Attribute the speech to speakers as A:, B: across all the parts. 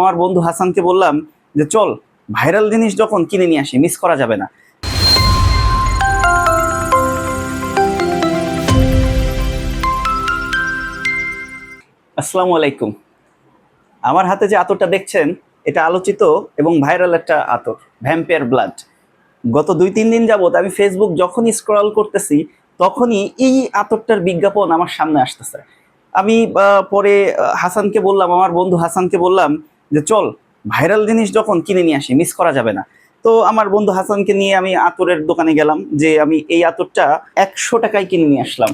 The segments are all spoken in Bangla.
A: আমার বন্ধু হাসানকে বললাম যে চল ভাইরাল জিনিস যখন কিনে নিয়ে আসি, মিস করা যাবে না। আসসালামু আলাইকুম। আমার হাতে যে আতরটা দেখছেন, এটা আলোচিত এবং ভাইরাল একটা আতর, ভ্যাম্পায়ার ব্লাড। গত 2-3 দিন যাবত আমি ফেসবুক যখনই স্ক্রল করতেছি তখনই এই আতরটার বিজ্ঞাপন আমার সামনে আসতেছে। আমি পরে হাসানকে বললাম, আমার বন্ধু হাসানকে বললাম যে চল ভাইরাল জিনিস যখন কিনে নিয়ে আসি, মিস করা যাবে না। তো আমার বন্ধু হাসানকে নিয়ে আমি আতরের দোকানে গেলাম, যে আমি এই আতরটা 100 টাকায় কিনে নিয়ে আসলাম।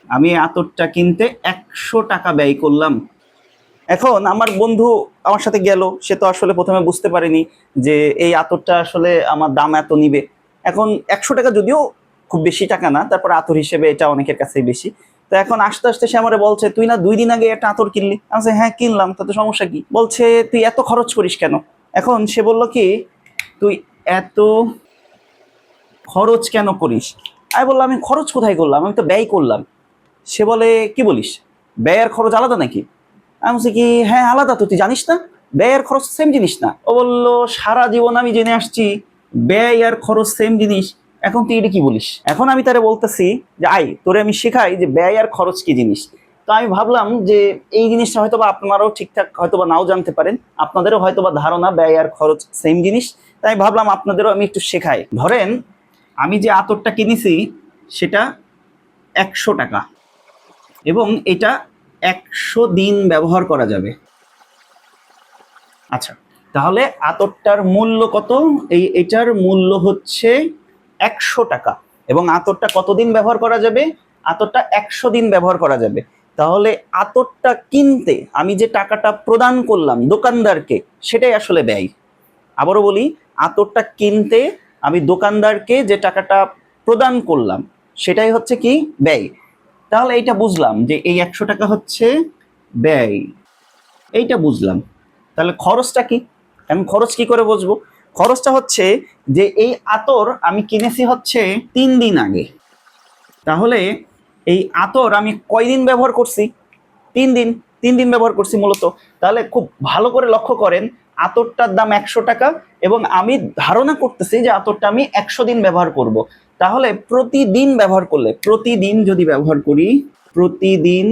A: আমি এই আতরটা কিনতে 100 টাকা ব্যয় করলাম। এখন আমার বন্ধু আমার সাথে গেল, সে তো আসলে প্রথমে বুঝতে পারেনি যে এই আতরটা আসলে আমার দাম এত নিবে। এখন 100 টাকা যদিও খুব বেশি টাকা না, তারপর আতর হিসেবে এটা অনেকের কাছেই বেশি। তো এখন আস্তে আস্তে সে আমারে বলছে, তুই না 2 দিন আগে একটা আতর কিনলি? আমি বলছি, হ্যাঁ কিনলাম, তাতে সমস্যা কি? বলছে, তুই এত খরচ করিস কেন? এখন সে বলল কি, তুই এত খরচ কেন করিস? আমি বললাম, আমি খরচ কোথায় করলাম, আমি তো ব্যয় করলাম। সে বলে, কি বলিস, ব্যয় আর খরচ আলাদা নাকি? আমি বলছি কি, হ্যাঁ আলাদা তো, তুই জানিস না? ব্যয় আর খরচ সেম জিনিস না। ও বললো, সারা জীবন আমি জেনে আসছি ব্যয় আর খরচ সেম জিনিস, এখন তুই এটা কি বলিস? এখন আমি তারে বলতেছি যে আই তোরে আমি শেখাই যে ব্যয় আর খরচ কি জিনিস। তো আমি ভাবলাম যে এই জিনিসটা হয়তো বা আপনারাও ঠিকঠাক হয়তো বা নাও জানতে পারেন, আপনাদেরও হয়তো বা ধারণা ব্যয় আর খরচ সেম জিনিস। তাই ভাবলাম আপনাদেরও আমি একটু শেখাই। ধরেন আমি যে আতরটা কিনেছি সেটা 100 টাকা, এবং এটা 100 দিন ব্যবহার করা যাবে। আচ্ছা, তাহলে আতরটার মূল্য কত? এটার মূল্য হচ্ছে 100 টাকা, এবং আতরটা কতদিন ব্যবহার করা যাবে? আতরটা 100 দিন ব্যবহার করা যাবে। তাহলে আতরটা কিনতে আমি যে টাকাটা প্রদান করলাম দোকানদারকে, সেটাই আসলে ব্যয়। আবারও বলি, আতরটা কিনতে আমি দোকানদারকে যে টাকাটা প্রদান করলাম সেটাই হচ্ছে কি, ব্যয়। তাহলে এইটা বুঝলাম যে এই 100 টাকা হচ্ছে ব্যয়, এইটা বুঝলাম। তাহলে খরচটা কি? আমি খরচ কি করে বুঝবো? খরচটা হচ্ছে যে এই আতর আমি কিনেছি হচ্ছে 3 দিন আগে। তাহলে এই আতর আমি কয়দিন ব্যবহার করছি? 3 দিন। 3 দিন ব্যবহার করছি মূলত। তাহলে খুব ভালো করে লক্ষ্য করেন, আতরটার দাম 100 টাকা, এবং আমি ধারণা করতেছি যে আতরটা আমি 100 দিন ব্যবহার করব। তাহলে প্রতিদিন ব্যবহার করলে, প্রতিদিন যদি ব্যবহার করি, প্রতিদিন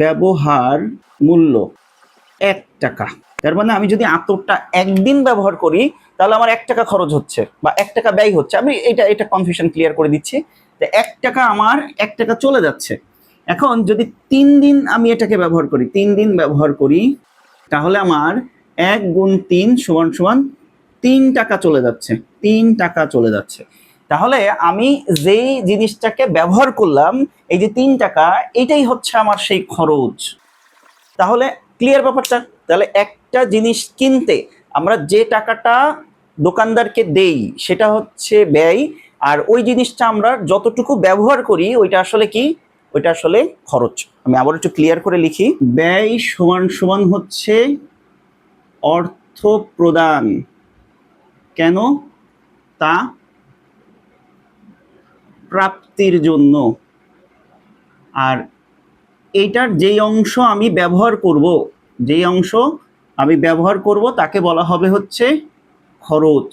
A: ব্যবহার মূল্য 1 টাকা। তার মানে আমি যদি আতরটা একদিন ব্যবহার করি তাহলে আমার 1 টাকা খরচ হচ্ছে বা 1 টাকা ব্যয় হচ্ছে। আমি এটা কনফিউশন ক্লিয়ার করে দিচ্ছি। যে 1 টাকা, আমার 1 টাকা চলে যাচ্ছে। এখন যদি 3 দিন আমি এটাকে ব্যবহার করি, 3 দিন ব্যবহার করি, তাহলে আমার 1 গুণ 3 সমান সমান 3 টাকা চলে যাচ্ছে। 3 টাকা চলে যাচ্ছে। তাহলে আমি যেই জিনিসটাকে ব্যবহার করলাম, এই যে 3 টাকা, এটাই হচ্ছে আমার সেই খরচ। তাহলে ক্লিয়ার ব্যাপারটা? তাহলে একটা জিনিস কিনতে আমরা যে টাকাটা দোকানদারকে দেই সেটা হচ্ছে ব্যয়, আর ওই জিনিসটা আমরা যতটুকু ব্যবহার করি ওইটা আসলে কি, ওইটা আসলে খরচ। আমি আবার একটু ক্লিয়ার করে লিখি, ব্যয় সমান সমান হচ্ছে অর্থ প্রদান। কেন? তা প্রাপ্তির জন্য। আর এইটার যেই অংশ আমি ব্যবহার করব, যেই অংশ আমি ব্যবহার করব তাকে বলা হবে হচ্ছে খরচ।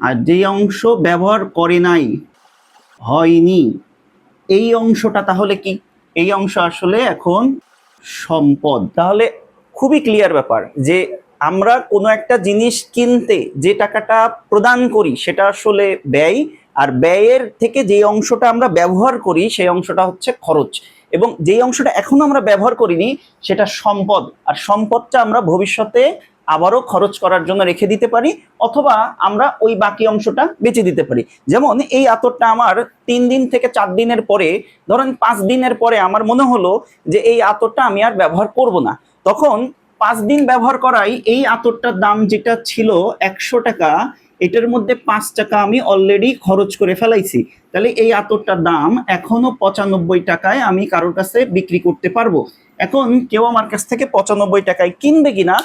A: আর যেই অংশ ব্যবহার করে নাই, হয়নি, এই অংশটা তাহলে কি? এই অংশ আসলে এখন সম্পদ। তাহলে খুবই ক্লিয়ার ব্যাপার যে আমরা কোনো একটা জিনিস কিনতে যে টাকাটা প্রদান করি সেটা আসলে ব্যয়, আর ব্যয়ের থেকে যে অংশটা আমরা ব্যবহার করি সেই অংশটা হচ্ছে খরচ, এবং যেই অংশটা এখনো আমরা ব্যবহার করিনি সেটা সম্পদ। আর সম্পদটা আমরা ভবিষ্যতে আবারও খরচ করার জন্য রেখে দিতে পারি, অথবা আমরা ওই বাকি অংশটা বেচে দিতে পারি। যেমন এই আতরটা আমার 3 দিন থেকে 4 দিনের পরে, ধরেন 5 দিনের পরে আমার মনে হলো যে এই আতরটা আমি আর ব্যবহার করব না, তখন 5 দিন ব্যবহার করাই এই আতরটার দাম যেটা ছিল 100 টাকা, এটার মধ্যে 5 টাকা আমি অলরেডি খরচ করে ফেলাইছি। তাহলে এই আতরটার দাম এখনো 95 টাকায় আমি কারোর কাছে বিক্রি করতে পারবো। এখন কেউ আমার কাছ থেকে 95 টাকায় কিনবে কিনা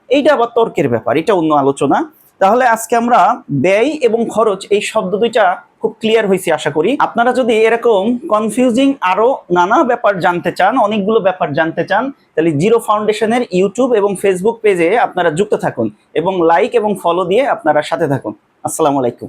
A: এইটা আবার তর্কের ব্যাপার, এটা অন্য আলোচনা। তাহলে আজকে আমরা ব্যয় এবং খরচ এই শব্দ দুইটা খুব খুব ক্লিয়ার হয়েছি আশা করি। আপনারা যদি এরকম কনফিউজিং আরো নানা ব্যাপার জানতে চান, অনেকগুলো ব্যাপার জানতে চান, তাহলে জিরো ফাউন্ডেশনের ইউটিউব এবং ফেসবুক পেজে আপনারা যুক্ত থাকুন এবং লাইক এবং ফলো দিয়ে আপনারা সাথে থাকুন। আসসালামু আলাইকুম।